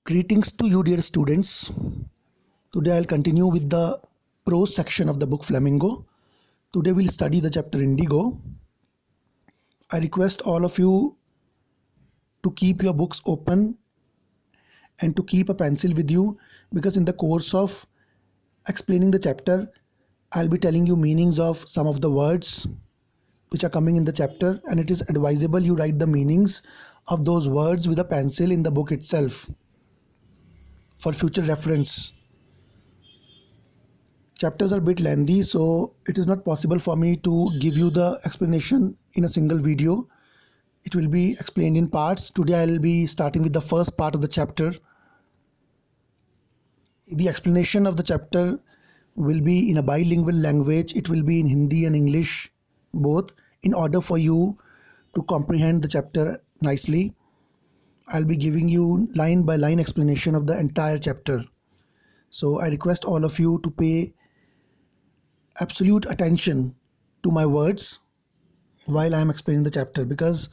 Greetings to you, dear students. Today I'll continue with the prose section of the book Flamingo. Today we'll study the chapter Indigo. I request all of you to keep your books open and to keep a pencil with you, because in the course of explaining the chapter, I'll be telling you meanings of some of the words which are coming in the chapter, and it is advisable you write the meanings of those words with a pencil in the book itself for future reference. Chapters are a bit lengthy, so it is not possible for me to give you the explanation in a single video. It will be explained in parts. Today I will be starting with the first part of the chapter. The explanation of the chapter will be in a bilingual language. It will be in Hindi and English both, in order for you to comprehend the chapter nicely. I'll be giving you line by line explanation of the entire chapter. So I request all of you to pay absolute attention to my words while I am explaining the chapter, because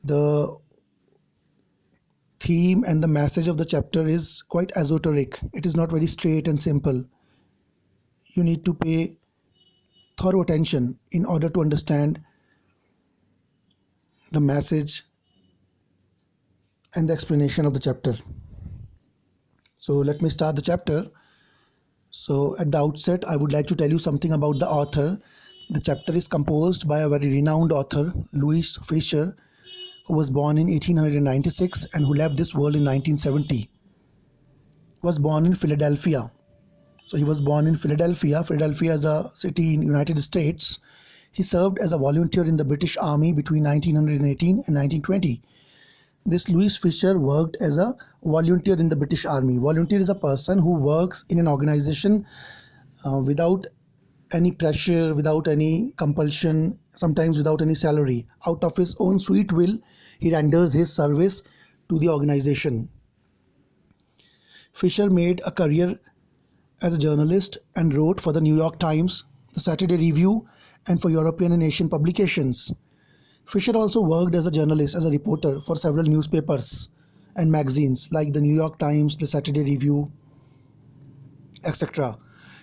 the theme and the message of the chapter is quite esoteric. It is not very straight and simple. You need to pay thorough attention in order to understand the message and the explanation of the chapter. So let me start the chapter. So at the outset, I would like to tell you something about the author. The chapter is composed by a very renowned author, Louis Fisher, who was born in 1896 and who left this world in 1970. Was born in Philadelphia. So he was born in Philadelphia. Philadelphia is a city in United States. He served as a volunteer in the British Army between 1918 and 1920. This Louis Fisher worked as a volunteer in the British Army. Volunteer is a person who works in an organization without any pressure, without any compulsion, sometimes without any salary. Out of his own sweet will, he renders his service to the organization. Fisher made a career as a journalist and wrote for the New York Times, the Saturday Review, and for European and Asian publications. Fisher also worked as a journalist, as a reporter for several newspapers and magazines like the New York Times, the Saturday Review, etc.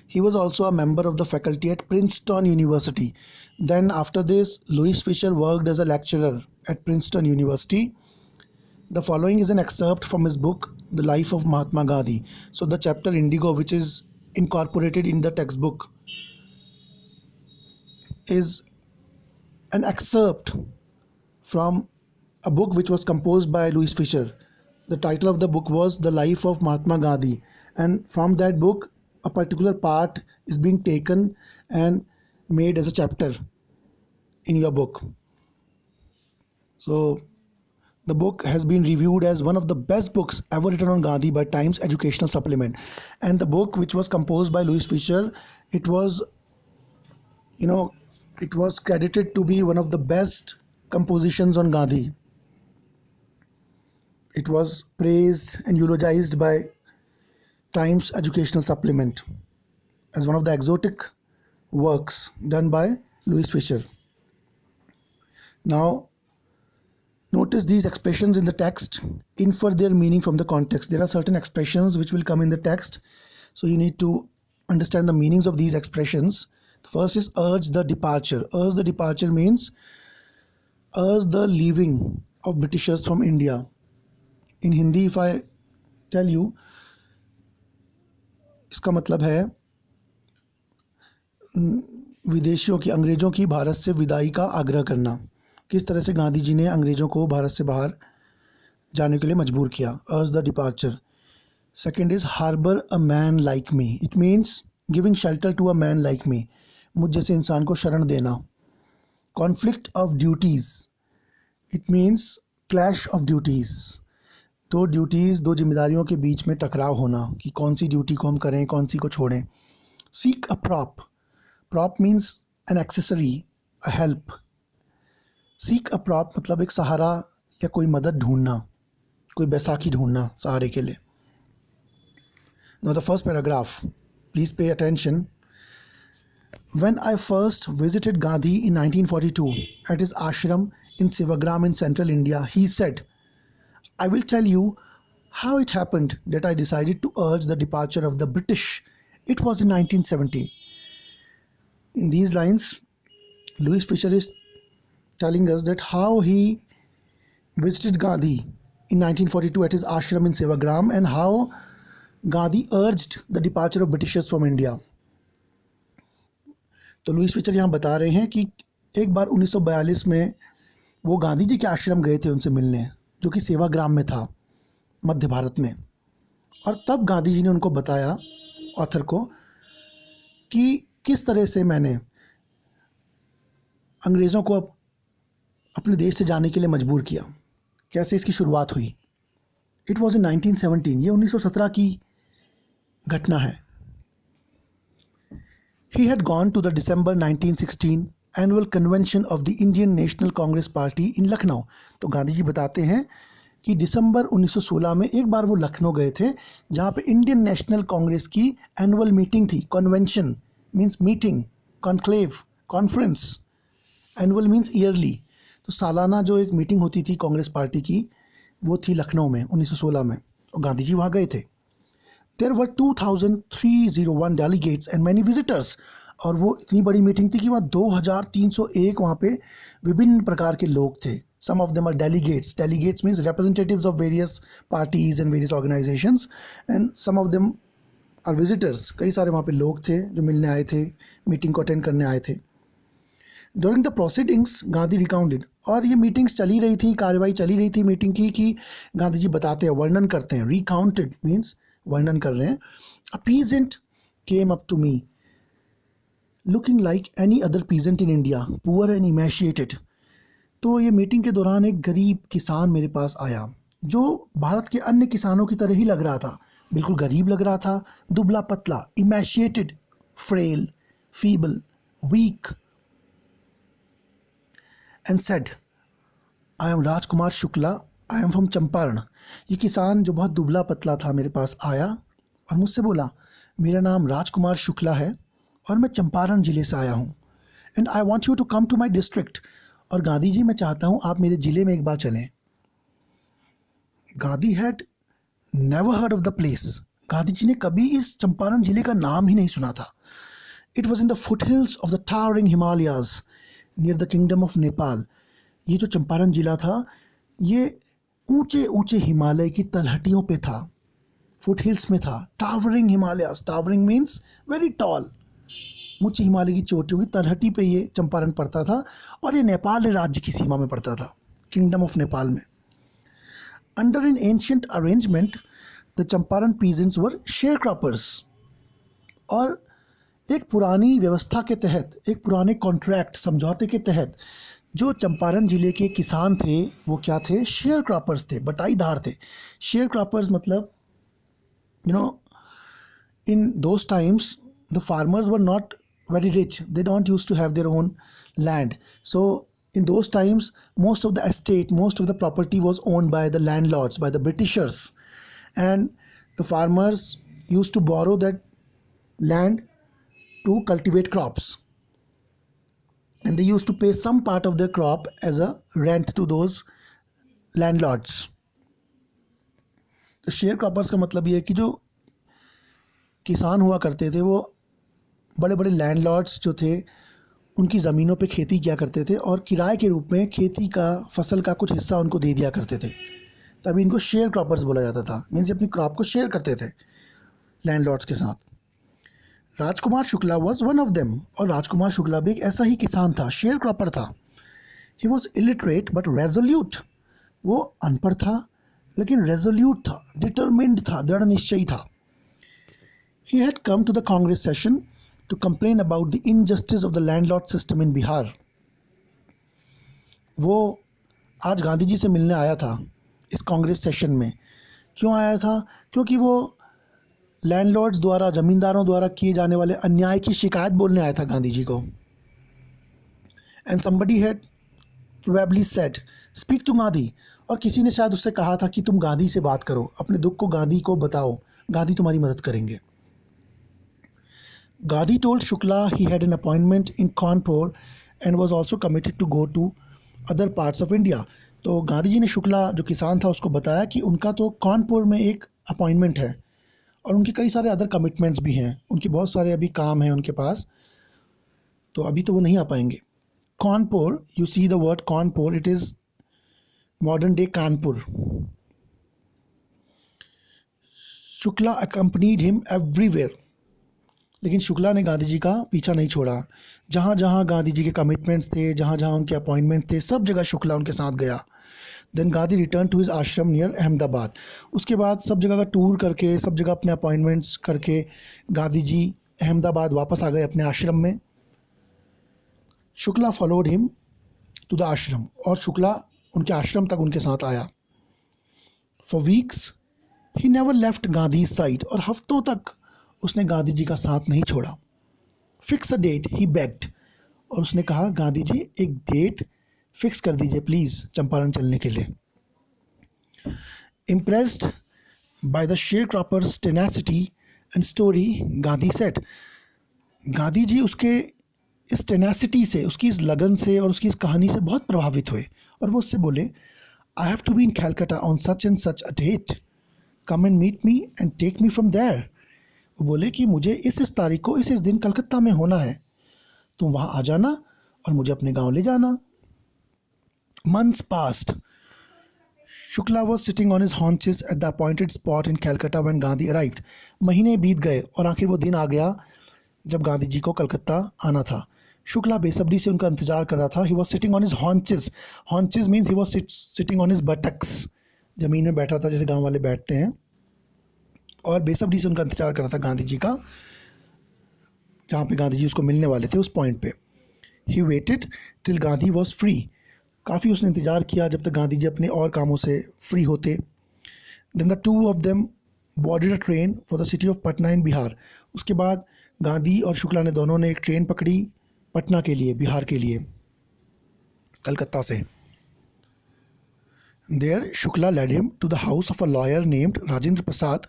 He was also a member of the faculty at Princeton University. Then after this, Louis Fisher worked as a lecturer at Princeton University. The following is an excerpt from his book, The Life of Mahatma Gandhi. So the chapter Indigo, which is incorporated in the textbook, is an excerpt from a book which was composed by Louis Fisher. The title of the book was The Life of Mahatma Gandhi, and from that book a particular part is being taken and made as a chapter in your book. So the book has been reviewed as one of the best books ever written on Gandhi by Times Educational Supplement. And the book, which was composed by Louis Fisher, it was credited to be one of the best compositions on Gandhi. It was praised and eulogized by Times Educational Supplement as one of the exotic works done by Louis Fisher. Now, notice these expressions in the text, infer their meaning from the context. There are certain expressions which will come in the text, so you need to understand the meanings of these expressions. The first is urge the departure. Urge the departure means urge the leaving of Britishers from India. In Hindi, if I tell you, इसका मतलब है विदेशियों की, अंग्रेज़ों की भारत से विदाई का आग्रह करना. किस तरह से गांधी जी ने अंग्रेज़ों को भारत से बाहर जाने के लिए मजबूर किया. Urge the departure. Second is harbour a man like me. It means giving shelter to a man like me. मुझ जैसे इंसान को शरण देना. Conflict of duties. It means clash of duties. दो ड्यूटीज़, दो जिम्मेदारियों के बीच में टकराव होना कि कौन सी ड्यूटी को हम करें, कौन सी को छोड़ें. Seek a prop. Prop means an accessory, a help. Seek a prop मतलब एक सहारा या कोई मदद ढूंढना, कोई बैसाखी ढूंढना सहारे के लिए. Now the first paragraph, please pay attention. When I first visited Gandhi in 1942 at his ashram in Sevagram in central India, he said, I will tell you How it happened that I decided to urge the departure of the British? It was in 1917. In these lines, Louis Fisher is telling us that how he visited Gandhi in 1942 at his ashram in Sevagram and how Gandhi urged the departure of Britishers from India. तो Lewis Fisher यहाँ बता रहे हैं कि एक बार 1942 में वो गांधी जी के आश्रम गए थे उनसे मिलने, जो कि सेवाग्राम में था मध्य भारत में। और तब गांधी जी ने उनको बताया, ऑथर को, कि किस तरह से मैंने अंग्रेज़ों को अपने देश से जाने के लिए मजबूर किया, कैसे इसकी शुरुआत हुई। इट वॉज इन 1917, ये 1917 की घटना है। He had gone to the December 1916 annual convention of the Indian National Congress Party in Lucknow. तो गांधी जी बताते हैं कि दिसंबर 1916 में एक बार वो लखनऊ गए थे, जहाँ पे इंडियन नेशनल कांग्रेस की एनुअल मीटिंग थी। Convention means meeting, conclave, conference, annual means yearly. तो सालाना जो एक मीटिंग होती थी कांग्रेस पार्टी की, वो थी लखनऊ में 1916 में, और गांधी जी वहाँ गए थे। There were 2,301 delegates and many visitors. और वो इतनी बड़ी मीटिंग थी कि वहाँ 2,301 वहाँ पे विभिन्न प्रकार के लोग थे। Some of them are delegates. Delegates means representatives of various parties and various organizations, and some of them are visitors. कई सारे वहाँ पे लोग थे जो मिलने आए थे, मीटिंग को अटेंड करने आए थे। During the proceedings, Gandhi recounted, और ये मीटिंग्स चली रही थी, कार्रवाई चली रही थी मीटिंग की, कि गांधी जी बताते हैं, वर्णन करते हैं। Recounted means वर्णन कर रहे हैं। A peasant came up to me, looking like any other peasant in India, poor and emaciated. तो ये मीटिंग के दौरान एक गरीब किसान मेरे पास आया, जो भारत के अन्य किसानों की तरह ही लग रहा था, बिल्कुल गरीब लग रहा था, दुबला पतला, emaciated, frail, feeble, weak, and said, I am Rajkumar Shukla, I am from Champaran. ये किसान जो बहुत दुबला पतला था मेरे पास आया और मुझसे बोला, मेरा नाम राजकुमार शुक्ला है और मैं चंपारण ज़िले से आया हूँ। And I want you to come to my district, और गांधी जी मैं चाहता हूँ आप मेरे ज़िले में एक बार चलें। Gandhi had never heard of the place. Gandhi ji ने कभी इस चंपारण ज़िले का नाम ही नहीं सुना था। It was in the foot hills of the towering Himalayas near the kingdom of Nepal. ये जो चंपारण ज़िला था, ये ऊंचे ऊंचे हिमालय की तलहटियों पे था, फुट हिल्स में था। Towering Himalayas, towering means very tall, ऊंचे हिमालय की चोटियों की तलहटी पे ये चंपारण पड़ता था, और ये नेपाल राज्य की सीमा में पड़ता था, किंगडम ऑफ नेपाल में। Under N ancient arrangement the Champaran peasants were share croppers. और एक पुरानी व्यवस्था के तहत, एक पुराने कॉन्ट्रैक्ट, समझौते के तहत, जो चंपारण ज़िले के किसान थे वो क्या थे? शेयर क्रॉपर्स थे, बटाईदार थे। शेयर क्रॉपर्स मतलब, you know, in those times the farmers were not very rich, they don't used to have their own land, so in those times most of the estate, most of the property was owned by the landlords, by the Britishers, and the farmers used to borrow that land to cultivate crops, and they used to pay some part of their crop as a rent to those landlords. तो share croppers का मतलब ये है कि जो किसान हुआ करते थे वो बड़े बड़े लैंडलॉर्ड्स जो थे उनकी ज़मीनों पे खेती किया करते थे, और किराए के रूप में खेती का, फसल का कुछ हिस्सा उनको दे दिया करते थे। तभी इनको शेयर क्रॉपर्स बोला जाता था। मीन्स अपनी क्रॉप को शेयर करते थे लैंडलॉर्ड्स के साथ। Rajkumar Shukla was one of them, और राजकुमार शुक्ला भी एक ऐसा ही किसान था, शेयर क्रॉपर था। He was illiterate but resolute. वो अनपढ़ था लेकिन रेजोल्यूट था, डिटरमिन्ड था, दृढ़ निश्चयी था। He had come to the Congress session to complain about the injustice of the landlord system in Bihar. वो आज गांधी जी से मिलने आया था इस कांग्रेस सेशन में। क्यों आया था? क्योंकि वो लैंडलॉर्ड्स द्वारा, ज़मींदारों द्वारा किए जाने वाले अन्याय की शिकायत बोलने आया था गांधी जी को। And somebody had probably said, speak to Gandhi, और किसी ने शायद उससे कहा था कि तुम गांधी से बात करो, अपने दुख को गांधी को बताओ, गांधी तुम्हारी मदद करेंगे। Gandhi told Shukla he had an appointment in Kanpur and was also committed to go to other parts of India. तो गांधी जी ने शुक्ला जो किसान था उसको बताया कि उनका तो कानपुर में एक अपॉइंटमेंट है और उनके कई सारे अदर कमिटमेंट्स भी हैं, उनके बहुत सारे अभी काम हैं उनके पास, तो अभी तो वो नहीं आ पाएंगे। Kanpur, you see the word Kanpur, it is modern day Kanpur. Shukla accompanied him everywhere, लेकिन शुक्ला ने गांधी जी का पीछा नहीं छोड़ा। जहाँ जहाँ गांधी जी के कमिटमेंट्स थे, जहाँ जहाँ उनके अपॉइंटमेंट थे, सब जगह शुक्ला उनके साथ गया। Then Gandhi return to his ashram near Ahmedabad. उसके बाद सब जगह का टूर करके, सब जगह अपने अपॉइंटमेंट्स करके गांधी जी अहमदाबाद वापस आ गए अपने आश्रम में। Shukla followed him to the ashram, और शुक्ला उनके आश्रम तक उनके साथ आया। For weeks he never left Gandhi side, और हफ्तों तक उसने गांधी जी का साथ नहीं छोड़ा। Fix a date he bagged, और उसने कहा गांधी जी एक डेट फिक्स कर दीजिए प्लीज़ चंपारण चलने के लिए। Impressed by the sharecroppers tenacity and story, Gandhi said, Gandhi ji उसके इस टेनासिटी से, उसकी इस लगन से और उसकी इस कहानी से बहुत प्रभावित हुए, और वो उससे बोले I have to be in Calcutta on such and such a date, come and meet me and take me from there. वो बोले कि मुझे इस तारीख को इस दिन कलकत्ता में होना है, तुम वहाँ आ जाना और मुझे अपने गांव ले जाना। Months past, Shukla was sitting on his haunches at the appointed spot in Calcutta when Gandhi arrived. महीने बीत गए और आखिर वो दिन आ गया जब गांधी जी को कलकत्ता आना था। शुक्ला बेसब्री से उनका इंतजार कर रहा था। He was sitting on his haunches, haunches means he was sitting on his buttocks, ज़मीन में बैठा था जैसे गाँव वाले बैठते हैं, और बेसब्री से उनका इंतजार कर रहा था गांधी जी का, जहाँ पे गांधी जी उसको मिलने वाले थे उस पॉइंट पे। He waited till Gandhi was free, काफ़ी उसने इंतज़ार किया जब तक गांधी जी अपने और कामों से फ्री होते। Then the two of them boarded a train for the city of Patna in Bihar. उसके बाद गांधी और शुक्ला ने दोनों ने एक ट्रेन पकड़ी पटना के लिए, बिहार के लिए, कलकत्ता से। There Shukla led him to the house of a lawyer named Rajendra Prasad,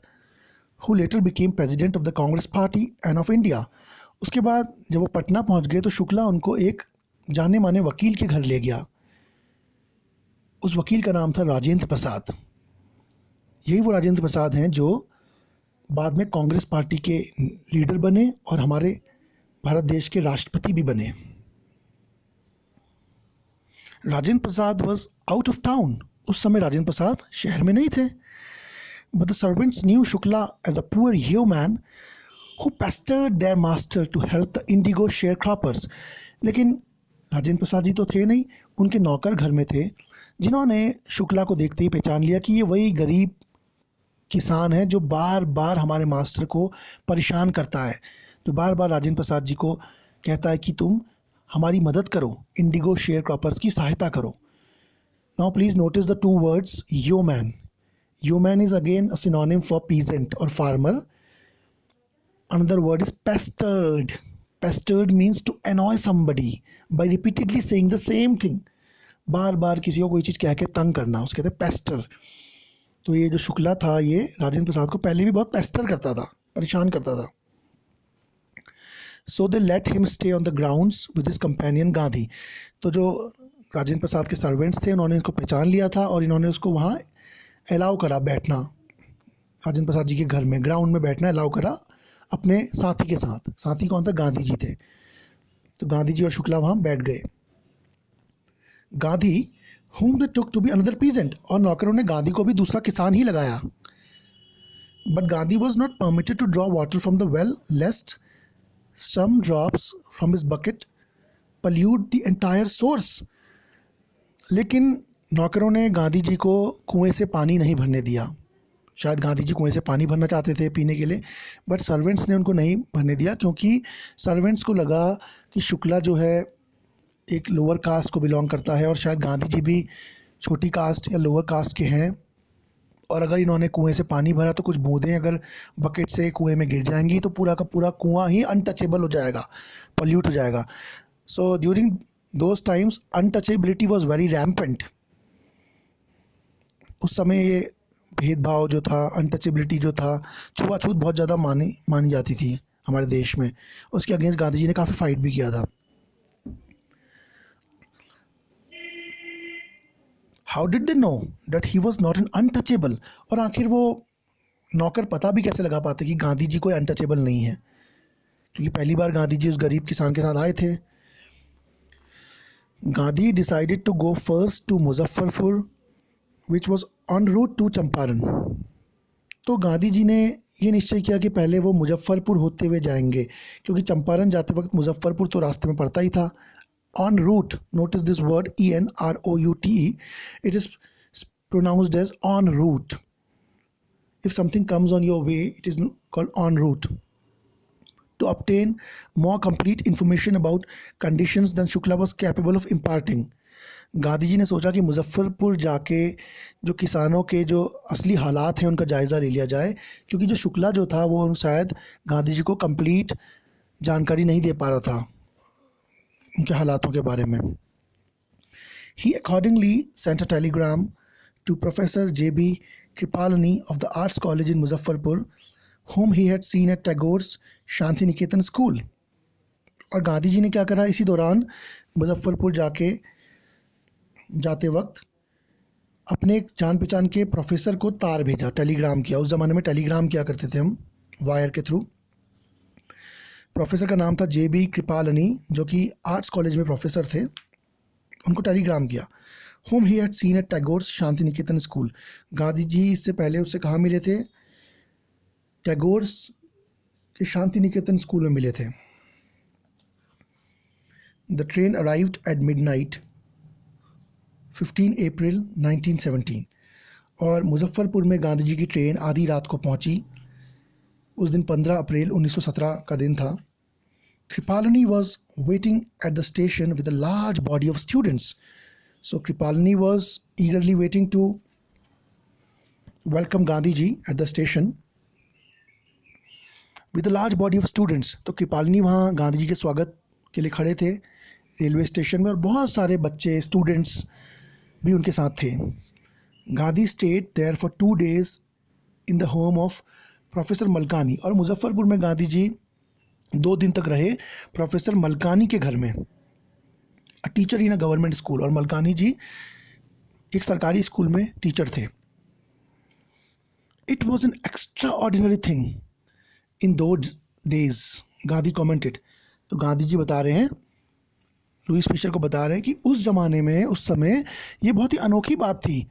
who later became president of the Congress Party and of India। उसके बाद जब वो पटना पहुंच गए तो शुक्ला उनको एक जाने माने वकील के घर ले गया। उस वकील का नाम था राजेंद्र प्रसाद। यही वो राजेंद्र प्रसाद हैं जो बाद में कांग्रेस पार्टी के लीडर बने और हमारे भारत देश के राष्ट्रपति भी बने। Rajendra Prasad was out of town, उस समय राजेंद्र प्रसाद शहर में नहीं थे। But the servants knew Shukla as a poor yeoman who pestered their master to help the indigo sharecroppers। लेकिन राजेंद्र प्रसाद जी तो थे नहीं, उनके नौकर घर में थे जिन्होंने शुक्ला को देखते ही पहचान लिया कि ये वही गरीब किसान है जो बार बार हमारे मास्टर को परेशान करता है, जो बार बार राजेंद्र प्रसाद जी को कहता है कि तुम हमारी मदद करो, इंडिगो शेयर क्रॉपर्स की सहायता करो। Now please notice the two words yeoman। Yeoman is again a synonym for peasant or farmer. Another word is pestered. Pestered means to annoy somebody by repeatedly saying the same thing। बार बार किसी को कोई चीज़ कह के तंग करना, उसके कहते हैं पेस्टर। तो ये जो शुक्ला था ये राजेंद्र प्रसाद को पहले भी बहुत पेस्टर करता था, परेशान करता था। So they let him stay on the grounds with his companion Gandhi. तो जो राजेंद्र प्रसाद के सर्वेंट्स थे उन्होंने इसको पहचान लिया था और इन्होंने उसको वहाँ अलाउ करा बैठना, राजेंद्र प्रसाद जी के घर में ग्राउंड में बैठना अलाउ करा अपने साथी के साथ। साथी कौन था? गांधी जी थे। तो गांधी जी और शुक्ला वहाँ बैठ गए। Gandhi whom they took to be another peasant, और नौकरों ने गांधी को भी दूसरा किसान ही लगाया। But Gandhi was not permitted to draw water from the well lest some drops from his bucket pollute the entire source। लेकिन नौकरों ने गांधी जी को कुएं से पानी नहीं भरने दिया। शायद गांधी जी कुएं से पानी भरना चाहते थे पीने के लिए, बट सर्वेंट्स ने उनको नहीं भरने दिया, क्योंकि सर्वेंट्स को लगा कि शुक्ला जो है एक लोअर कास्ट को बिलोंग करता है और शायद गांधी जी भी छोटी कास्ट या लोअर कास्ट के हैं, और अगर इन्होंने कुएं से पानी भरा तो कुछ बूंदें अगर बकेट से कुएं में गिर जाएंगी तो पूरा का पूरा कुआं ही अनटचेबल हो जाएगा, पॉल्यूट हो जाएगा। So during those times untouchability was very rampant. उस समय ये भेदभाव जो था, अनटचेबिलिटी जो था, छुआछूत बहुत ज़्यादा मानी जाती थी हमारे देश में। उसके अगेंस्ट गांधी जी ने काफ़ी फाइट भी किया था। How did they know that he was not an untouchable? और आखिर वो नौकर पता भी कैसे लगा पाते कि गांधी जी कोई अनटचेबल नहीं है, क्योंकि पहली बार गांधी जी उस गरीब किसान के साथ आए थे. Gandhi decided to go first to Muzaffarpur which was en route to Champaran. तो गांधी जी ने ये निश्चय किया कि पहले वो मुजफ्फरपुर होते हुए जाएंगे, क्योंकि चंपारण जाते वक्त मुजफ्फरपुर तो रास्ते में पड़ता ही था. On route, notice this word ENROUTE, it is pronounced as en route. If something comes on your way, it is called en route. To obtain more complete information about conditions than Shukla was capable of imparting. Gandhi ji ने सोचा कि मुजफ्फरपुर जाके जो किसानों के जो असली हालात हैं उनका जायज़ा ले लिया जाए, क्योंकि जो शुक्ला जो था वो शायद गांधी जी को कंप्लीट जानकारी नहीं दे पा रहा था उनके हालातों के बारे में. He accordingly sent a telegram to Professor J.B. Kripalani of the Arts College in Muzaffarpur, whom he had seen at Tagore's Shantiniketan school. और गांधी जी ने क्या करा, इसी दौरान मुजफ्फरपुर जाते वक्त अपने एक जान पहचान के प्रोफेसर को तार भेजा, टेलीग्राम किया. उस ज़माने में टेलीग्राम किया करते थे हम वायर के थ्रू. प्रोफेसर का नाम था J.B. कृपालनी, जो कि आर्ट्स कॉलेज में प्रोफेसर थे. उनको टेलीग्राम किया. whom he had seen at Tagore's Shantiniketan school. Gandhi ji इससे पहले उससे कहाँ मिले थे? टैगोर्स के शांति निकेतन स्कूल में मिले थे. The train arrived at midnight 15 अप्रैल 1917. और मुजफ्फरपुर में गांधी जी की ट्रेन आधी रात को पहुंची. उस दिन 15 अप्रैल 1917 का दिन था. Kripalani was waiting at the station with a large body of students. So Kripalani was eagerly waiting to welcome Gandhi ji at the station with a large body of students. तो कृपालनी वहाँ गांधी जी के स्वागत के लिए खड़े थे रेलवे स्टेशन में, और बहुत सारे बच्चे स्टूडेंट्स भी उनके साथ थे. Gandhi stayed there for 2 days in the home of professor Malkani. और मुजफ्फरपुर में गांधी जी 2 दिन तक रहे प्रोफेसर मलकानी के घर में. A teacher in a government school. और मलकानी जी एक सरकारी स्कूल में टीचर थे. It was an extra ordinary thing in those days, Gandhi commented. तो गांधी जी बता रहे हैं, लुईस फिशर को बता रहे हैं कि उस ज़माने में, उस समय ये बहुत ही अनोखी बात थी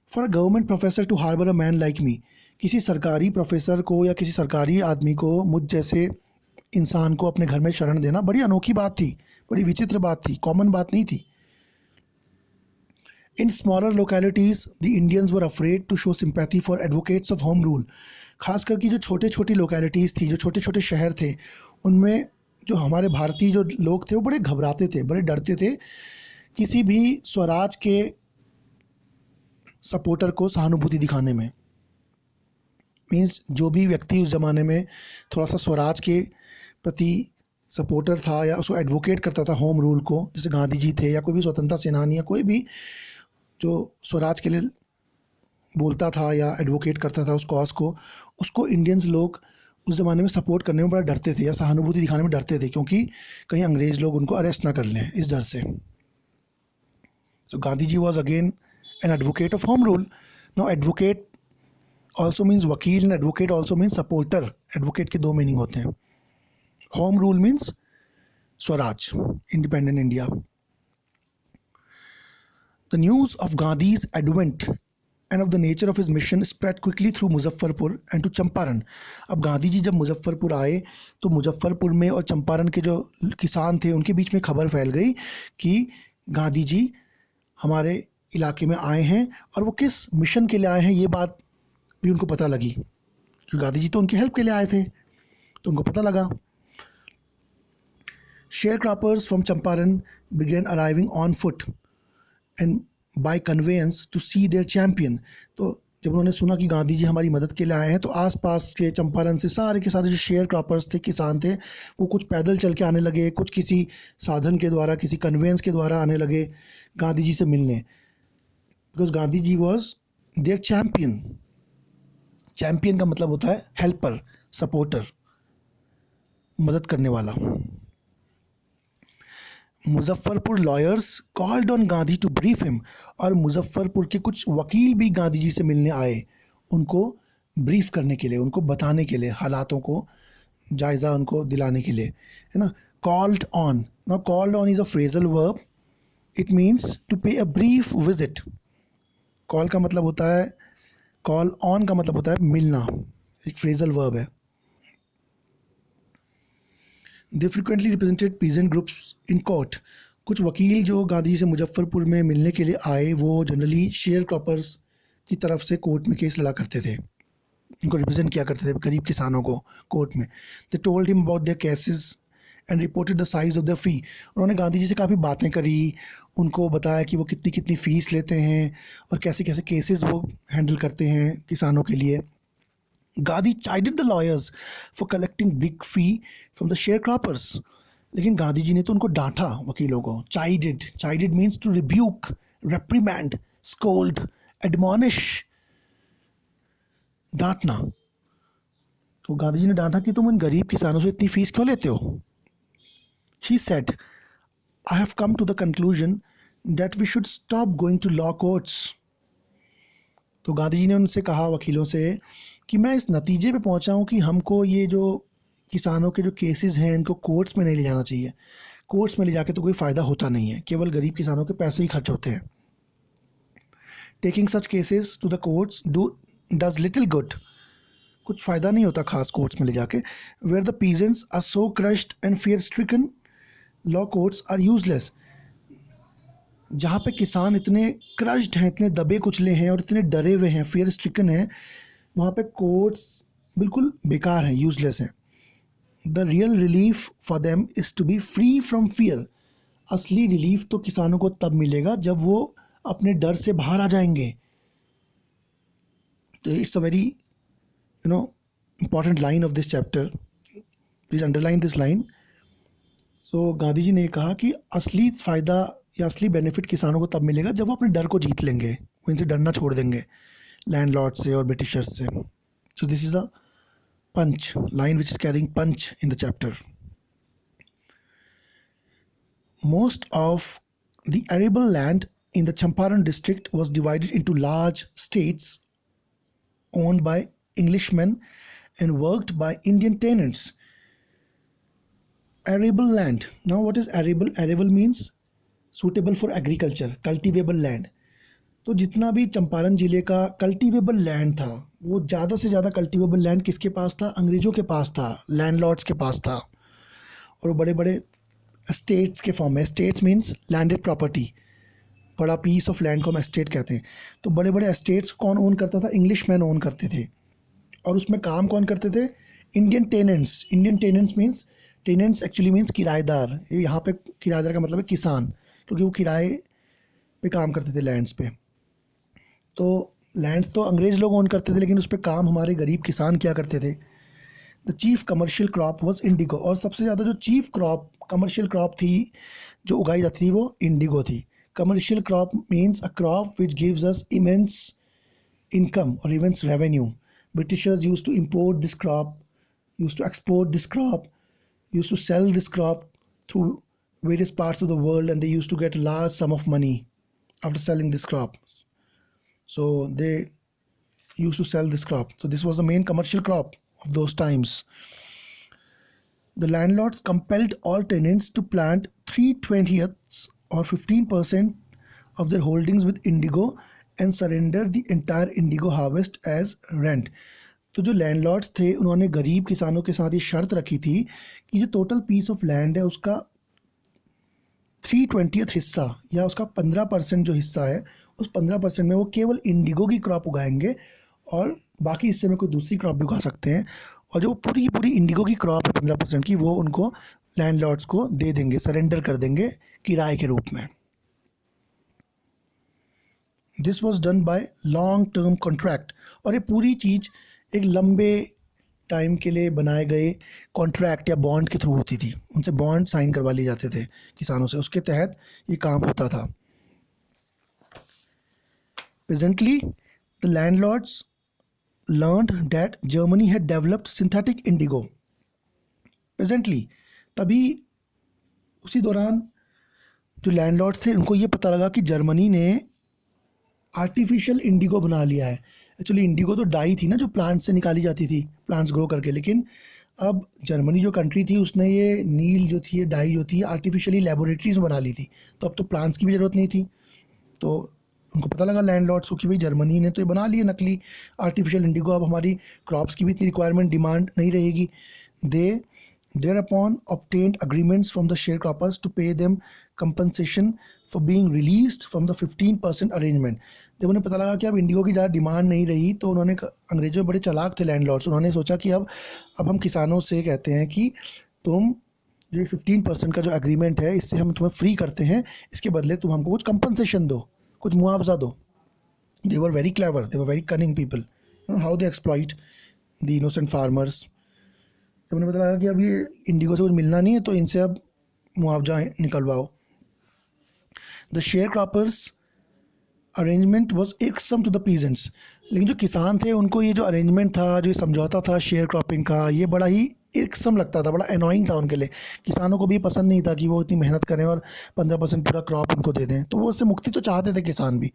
for a government professor to harbour a man like me. किसी सरकारी प्रोफेसर को या किसी सरकारी आदमी को, मुझ जैसे इंसान को अपने घर में शरण देना बड़ी अनोखी बात थी, बड़ी विचित्र बात थी, कॉमन बात नहीं थी. In smaller localities the Indians were afraid to show sympathy for advocates of home rule. खास करके जो छोटे छोटी लोकेलिटीज़ थी, जो छोटे छोटे शहर थे, उनमें जो हमारे भारतीय जो लोग थे वो बड़े घबराते थे, बड़े डरते थे किसी भी स्वराज के सपोर्टर को सहानुभूति दिखाने में. मीन्स जो भी व्यक्ति उस ज़माने में थोड़ा सा स्वराज के प्रति सपोर्टर था या उसको एडवोकेट करता था होम रूल को, जैसे गांधी जी थे या कोई भी स्वतंत्रता सेनानी या कोई भी जो स्वराज के लिए बोलता था या एडवोकेट करता था उस कॉज को, उसको इंडियंस लोग उस ज़माने में सपोर्ट करने में बड़ा डरते थे या सहानुभूति दिखाने में डरते थे, क्योंकि कहीं अंग्रेज़ लोग उनको अरेस्ट ना कर लें, इस डर से. So Gandhi ji was again an advocate of home rule. Now advocate also means वकील and advocate also means supporter. Advocate के 2 मीनिंग होते हैं. Home rule means swaraj, independent India. The news of Gandhi's advent and of the nature of his mission spread quickly through Muzaffarpur and to Champaran. अब गांधी जी जब मुजफ्फरपुर आए तो मुजफ्फरपुर में और चंपारण के जो किसान थे उनके बीच में खबर फैल गई कि गांधी जी हमारे इलाके में आए हैं, और वो किस मिशन के लिए आए हैं ये बात भी उनको पता लगी, क्योंकि गांधी जी तो उनकी हेल्प के लिए आए थे, तो उनको पता लगा. Sharecroppers from Champaran began arriving on foot and by conveyance to see their champion. तो जब उन्होंने सुना कि गांधी जी हमारी मदद के लिए आए हैं, तो आसपास के चंपारण से सारे के सारे जो शेयर क्रॉपर्स थे, किसान थे, वो कुछ पैदल चल के आने लगे, कुछ किसी साधन के द्वारा, किसी कन्वेंस के द्वारा आने लगे गांधी जी से मिलने, because Gandhi ji was their champion. Champion का मतलब होता है हेल्पर, सपोर्टर, मदद करने वाला. Muzaffarpur lawyers called on Gandhi to brief him, और मुजफ्फरपुर के कुछ वकील भी गांधी जी से मिलने आए उनको ब्रीफ करने के लिए, उनको बताने के लिए, हालातों को जायज़ा उनको दिलाने के लिए, है ना. Called on, now called on is a phrasal verb. It means to pay a brief visit. Call का मतलब होता है, कॉल ऑन का मतलब होता है मिलना, एक फ्रेजल वर्ब है. They frequently represented peasant groups in court. कुछ वकील जो गांधी से मुजफ्फरपुर में मिलने के लिए आए वो जनरली शेयर क्रॉपर्स की तरफ से कोर्ट में केस लड़ा करते थे, उनको रिप्रेजेंट किया करते थे, गरीब किसानों को कोर्ट में. They told him about their cases and reported the size of the fee. उन्होंने गांधी जी से काफ़ी बातें करी, उनको बताया कि वो कितनी कितनी फ़ीस लेते हैं और कैसे कैसे केसेस वो हैंडल करते हैं किसानों के लिए. Gandhi chided the lawyers for collecting big fee from the sharecroppers. लेकिन गांधी जी ने तो उनको डांटा, वकीलों को. Chided, chided means to rebuke, reprimand, scold, admonish, डांटना. तो गांधी जी ने डांटा कि तुम इन गरीब किसानों से इतनी फीस क्यों लेते हो. He said, I have come to the conclusion that we should stop going to law courts. तो गांधी जी ने उनसे कहा, वकीलों से, कि मैं इस नतीजे पे पहुंचा हूं कि हमको ये जो किसानों के जो केसेस हैं इनको कोर्ट्स में नहीं ले जाना चाहिए. कोर्ट्स में ले जाके तो कोई फ़ायदा होता नहीं है, केवल गरीब किसानों के पैसे ही खर्च होते हैं. Taking such cases to the courts does little good. कुछ फ़ायदा नहीं होता खास कोर्ट्स में ले जाके. Where the peasants are so crushed and fear stricken, law courts are useless. जहाँ पे किसान इतने क्रश्ड हैं, इतने दबे कुचले हैं और इतने डरे हुए हैं, फियर स्ट्रिकन हैं, वहाँ पे कोर्ट्स बिल्कुल बेकार हैं, यूजलेस हैं. The real relief for them is to be free from fear. असली रिलीफ तो किसानों को तब मिलेगा जब वो अपने डर से बाहर आ जाएंगे. तो it's a very important line of this chapter. Please underline this line. So Gandhi ji ने कहा कि असली फ़ायदा या असली बेनिफिट किसानों को तब मिलेगा जब वो अपने डर को जीत लेंगे, वो इनसे डरना छोड़ देंगे, लैंडलॉर्ड से और ब्रिटिशर्स से. So this is a punch line which is carrying punch in the chapter. Most of the arable land in the Champaran district was divided into large states owned by Englishmen and worked by Indian tenants. Arable land. Now what is arable? Arable means suitable for agriculture, cultivable land. तो जितना भी चंपारण ज़िले का cultivable land था, वो ज़्यादा से ज़्यादा कल्टीवेबल लैंड किसके पास था? अंग्रेज़ों के पास था, लैंडलॉर्ड्स के पास था. और बड़े बड़े एस्टेट्स के फॉर्म में, एस्टेट्स मीन्स लैंडेड प्रॉपर्टी, बड़ा पीस ऑफ लैंड को हम एस्टेट कहते हैं. तो बड़े बड़े एस्टेट्स कौन ओन करता था? इंग्लिश मैन ओन करते थे. और उसमें काम कौन करते थे? Indian tenants. Indian tenants means, tenants actually means किराएदार. यहाँ पे किराएदार का मतलब है किसान, क्योंकि वो किराए पे काम करते थे लैंड्स पे. तो लैंड्स तो अंग्रेज़ लोग ओन करते थे, लेकिन उस पर काम हमारे गरीब किसान किया करते थे. The chief commercial crop was Indigo. और सबसे ज़्यादा जो चीफ क्रॉप, कमर्शियल क्रॉप थी जो उगाई जाती थी, वो इंडिगो थी. Commercial crop means a crop which gives us immense income or immense revenue. Britishers used to import this crop, used to export this crop, used to sell this crop through various parts of the world, and they used to get a large sum of money after selling this crop. So they used to sell this crop. So this was the main commercial crop of those times. The landlords compelled all tenants to plant 3/20 or 15% of their holdings with indigo and surrender the entire indigo harvest as rent. तो जो landlords थे उन्होंने गरीब किसानों के साथ ये शर्त रखी थी कि जो टोटल पीस ऑफ लैंड है उसका 3/20 हिस्सा या उसका 15% जो हिस्सा है, उस 15% में वो केवल इंडिगो की क्रॉप उगाएंगे और बाकी हिस्से में कोई दूसरी क्रॉप भी उगा सकते हैं. और जो पूरी की पूरी इंडिगो की क्रॉप है 15% की, वो उनको लैंडलॉर्ड्स को दे देंगे, सरेंडर कर देंगे किराए के रूप में. This was done by long term contract. और ये पूरी चीज़ एक लंबे टाइम के लिए बनाए गए कॉन्ट्रैक्ट या बॉन्ड के थ्रू होती थी. उनसे बॉन्ड साइन करवा लिए जाते थे किसानों से, उसके तहत ये काम होता था. Presently the landlords learned that Germany had developed synthetic indigo. Presently, तभी उसी दौरान जो लैंडलॉर्ड्स थे उनको ये पता लगा कि जर्मनी ने आर्टिफिशियल इंडिगो बना लिया है। एक्चुअली इंडिगो तो डाई थी ना, जो प्लांट से निकाली जाती थी प्लांट्स ग्रो करके, लेकिन अब जर्मनी जो कंट्री थी उसने ये नील जो थी, ये डाई जो थी, आर्टिफिशियली लेबोरेटरीज में बना ली थी। तो अब तो प्लांट्स की भी ज़रूरत नहीं थी। तो उनको पता लगा लैंडलॉर्ड्स को कि भाई जर्मनी ने तो ये बना लिए नकली आर्टिफिशियल इंडिगो, अब हमारी क्रॉप्स की भी इतनी रिक्वायरमेंट डिमांड नहीं रहेगी। दे thereupon obtained agreements from the sharecroppers to pay them compensation for being released from the 15% arrangement। जब उन्हें पता लगा कि अब इंडिगो की ज़्यादा डिमांड नहीं रही तो उन्होंने, अंग्रेजों बड़े चालाक थे लैंडलॉर्ड्स, उन्होंने सोचा कि अब हम किसानों से कहते हैं कि तुम जो 15% का जो एग्रीमेंट है इससे हम तुम्हें फ्री करते हैं, इसके बदले तुम हमको कुछ कंपनसेशन दो, कुछ मुआवजा दो। They were very clever, they were very cunning people, how they exploit the innocent farmers. जब उन्हें पता लगा कि अब ये इंडिगो से कुछ मिलना नहीं है तो इनसे अब मुआवजा निकलवाओ। The sharecroppers arrangement was irksome to the peasants. लेकिन जो किसान थे उनको ये जो अरेंजमेंट था, जो समझौता था शेयर क्रॉपिंग का, ये बड़ा ही irksome लगता था, बड़ा एनॉइंग था उनके लिए। किसानों को भी पसंद नहीं था कि वो इतनी मेहनत करें और 15% पूरा क्रॉप उनको दे दें, तो वो उससे मुक्ति तो चाहते थे किसान भी।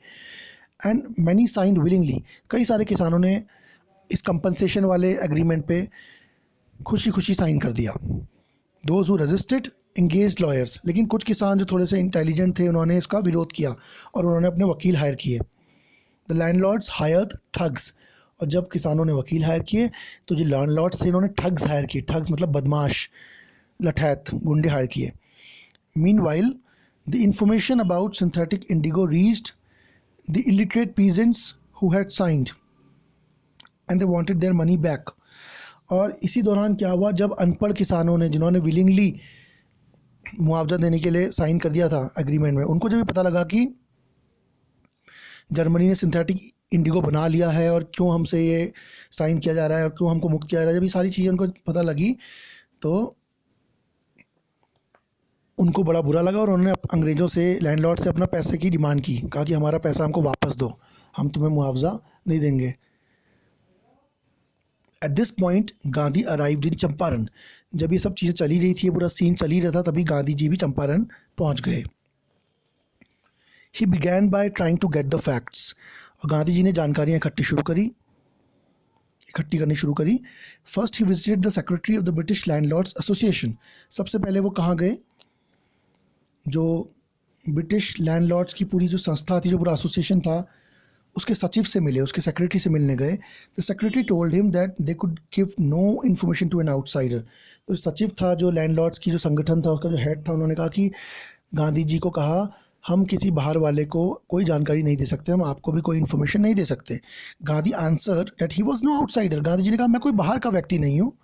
एंड मैनी साइंड विलिंगली, कई सारे किसानों ने इस कंपनसेशन वाले एग्रीमेंट पे खुशी खुशी साइन कर दिया। Those who resisted engage lawyers, लेकिन कुछ किसान जो थोड़े से इंटेलिजेंट थे उन्होंने इसका विरोध किया और उन्होंने अपने वकील हायर किए। द लैंडलॉर्ड्स हायर्ड ठग्स, और जब किसानों ने वकील हायर किए तो जो लैंडलॉर्ड्स थे इन्होंने ठग्स हायर किए। ठग्स मतलब बदमाश, लठैत, गुंडे हायर किए। Meanwhile the information about synthetic Indigo reached the illiterate peasants who had signed and they wanted their money back. और इसी दौरान क्या हुआ, जब अनपढ़ किसानों ने, जिन्होंने विलिंगली मुआवजा देने के लिए साइन कर दिया था एग्रीमेंट में, उनको जब ये पता लगा कि जर्मनी ने सिंथेटिक इंडिगो बना लिया है और क्यों हमसे ये साइन किया जा रहा है और क्यों हमको मुक्त किया जा रहा है, जब ये सारी चीज़ें उनको पता लगी तो उनको बड़ा बुरा लगा और उन्होंने अंग्रेज़ों से, लैंडलॉर्ड से अपना पैसे की डिमांड की। कहा कि हमारा पैसा हमको वापस दो, हम तुम्हें मुआवजा नहीं देंगे। At this point Gandhi arrived in Champaran. जब ये सब चीज़ें चली रही थी, ये पूरा सीन चल ही रहा था, तभी गांधी जी भी चंपारण पहुंच गए। He began by trying to get the facts, और गांधी जी ने जानकारियाँ इकट्ठी करनी शुरू करी। First he visited the secretary of the British landlords association. सबसे पहले वो कहाँ गए, जो ब्रिटिश लैंडलॉर्ड्स की पूरी जो संस्था थी, जो पूरा एसोसिएशन था, उसके सचिव से मिले, उसके सेक्रेटरी से मिलने गए। The secretary told him that they could give no information to an outsider. तो सचिव था, जो लैंडलॉर्ड्स की जो संगठन था, उसका जो हेड था, उन्होंने कहा कि गांधी जी को कहा हम किसी बाहर वाले को कोई जानकारी नहीं दे सकते, हम आपको भी कोई इन्फॉर्मेशन नहीं दे सकते। Gandhi answer that he was no outsider. Gandhi ji ने कहा मैं कोई बाहर का व्यक्ति नहीं हूँ।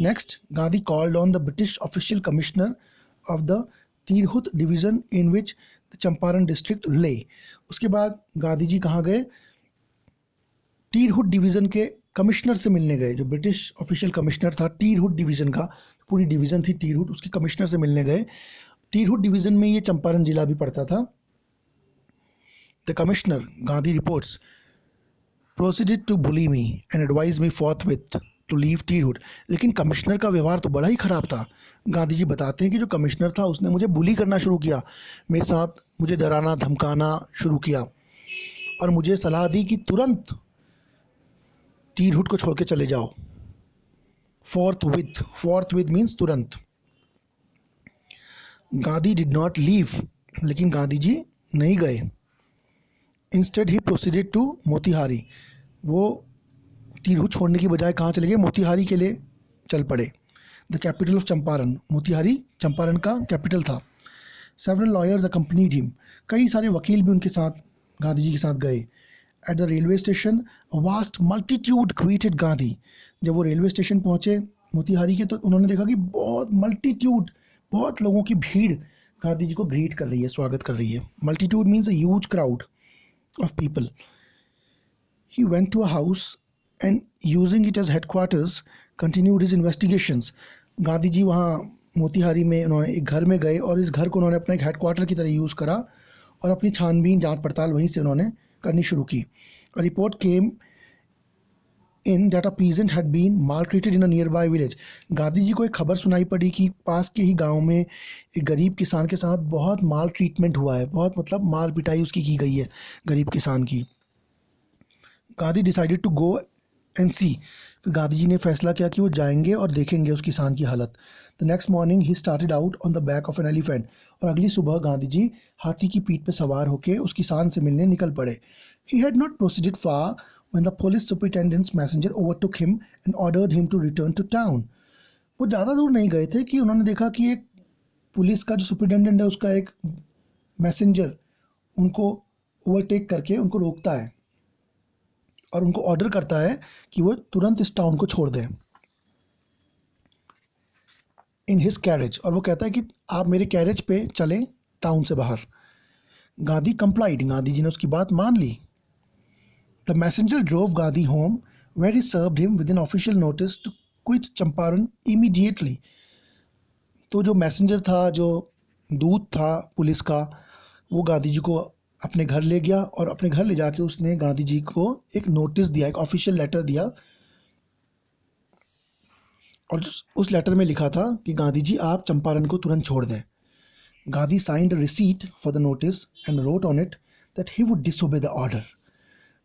Next Gandhi called on the British official commissioner of the Tirhut division in which Champaran district lay. उसके बाद गांधी जी कहाँ गए, तिरहुत डिवीज़न के कमिश्नर से मिलने गए। जो ब्रिटिश ऑफिशियल कमिश्नर था तिरहुत डिवीज़न का, पूरी डिवीज़न थी तिरहुत, उसके कमिश्नर से मिलने गए। तिरहुत डिवीज़न में ये चंपारण जिला भी पड़ता था। The commissioner, Gandhi reports, proceeded to bully me and advise me forthwith to leave Tirhut. लेकिन कमिश्नर का व्यवहार तो बड़ा ही ख़राब था। गांधी जी बताते हैं कि जो कमिश्नर था उसने मुझे बुली करना शुरू किया, मेरे साथ मुझे डराना धमकाना शुरू किया और मुझे सलाह दी कि तुरंत तिरहुत को छोड़ के चले जाओ। फोर्थविथ मीन्स तुरंत। गांधी डिड नॉट लीव, लेकिन गांधी जी नहीं गए। Instead he proceeded to Motihari. वो तिरहुत छोड़ने की बजाय कहाँ चले गए, मोतिहारी के लिए चल पड़े। The capital of Champaran, Motihari Champaran का कैपिटल था। सेवरल लॉयर्स अकम्पनीड हिम, कई सारे वकील भी उनके साथ, गांधी जी के साथ गए। At the railway station a vast multitude greeted Gandhi. जब वो रेलवे स्टेशन पहुँचे मोतिहारी के, तो उन्होंने देखा कि बहुत लोगों की भीड़ गांधी जी को ग्रीट कर रही है, स्वागत कर रही है। Multitude means a huge crowd of people. He went to a house and using it as headquarters continued his investigations. Gandhi ji वहाँ मोतिहारी में उन्होंने एक घर में गए और इस घर को उन्होंने अपना एक हेडक्वार्टर की तरह यूज़ करा और अपनी छानबीन जांच पड़ताल वहीं से उन्होंने करनी शुरू की। Report came in that a peasant had been maltreated in a nearby village. Gandhi ji को एक खबर सुनाई पड़ी कि पास के ही गांव में एक गरीब किसान के साथ बहुत माल ट्रीटमेंट हुआ है, बहुत मतलब मार पिटाई उसकी की गई है गरीब किसान की. Gandhi decided to go and see. फिर गांधी जी ने फैसला किया कि वो जाएंगे और देखेंगे उस किसान की हालत. The next morning he started out on the back of an elephant. और अगली सुबह गांधी जी हाथी की पीठ पर सवार होकर उस किसान से मिलने निकल पड़े. He had not proceeded far when the police superintendent's messenger overtook him and ordered him to return to town. वो ज़्यादा दूर नहीं गए थे कि उन्होंने देखा कि एक पुलिस का जो सुपरिटेंडेंट है उसका एक मैसेंजर उनको ओवरटेक करके उनको रोकता है और उनको ऑर्डर करता है कि वो तुरंत इस टाउन को छोड़ दें इन हिज कैरेज. और वो कहता है कि आप मेरे कैरेज पे चलें टाउन से बाहर. गांधी कंप्लाइड. गांधी जी ने उसकी बात मान ली. The messenger drove Gandhi home, where he served him with an official notice to quit Champaran immediately. तो जो मैसेंजर था, जो दूत था पुलिस का, वो गांधी जी को अपने घर ले गया और अपने घर ले जाके उसने गांधी जी को एक नोटिस दिया, एक ऑफिशियल लेटर दिया. और उस लेटर में लिखा था कि गांधी जी आप चंपारण को तुरंत छोड़ दें. Gandhi signed a receipt for the notice and wrote on it that he would disobey the order.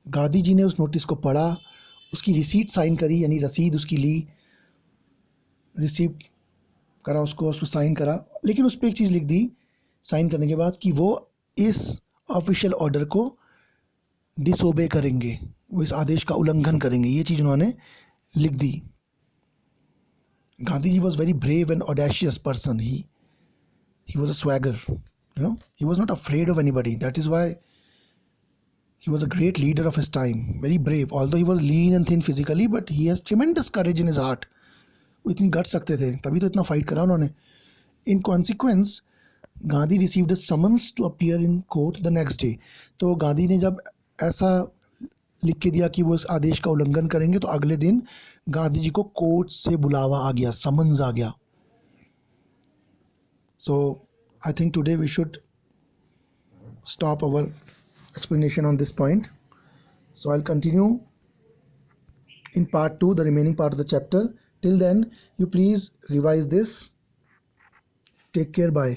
Gandhi ji ने उस नोटिस को पढ़ा, उसकी रिसीट साइन करी, यानी रसीद उसकी ली, रिसीव करा उसको, उस पर साइन करा. लेकिन उस पर एक चीज़ लिख दी साइन करने के बाद कि वो इस ऑफिशियल ऑर्डर को डिसोबे करेंगे, वो इस आदेश का उल्लंघन करेंगे. ये चीज़ उन्होंने लिख दी. Gandhi ji was very brave and audacious person. He was a swagger, he was not afraid of anybody. That is why he was a great leader of his time, very brave. Although he was lean and thin physically, but he has tremendous courage in his heart. वो इतनी guts सकते थे, तभी तो इतना fight करा उन्होंने. In consequence, Gandhi received a summons to appear in court the next day. तो गांधी ने जब ऐसा लिख के दिया कि वो इस आदेश का उल्लंघन करेंगे, तो अगले दिन गांधी जी को कोर्ट से बुलावा आ गया, समन्स आ गया. So I think today we should stop our explanation on this point. So I'll continue in part 2, the remaining part of the chapter. Till then, you please revise this. Take care. Bye.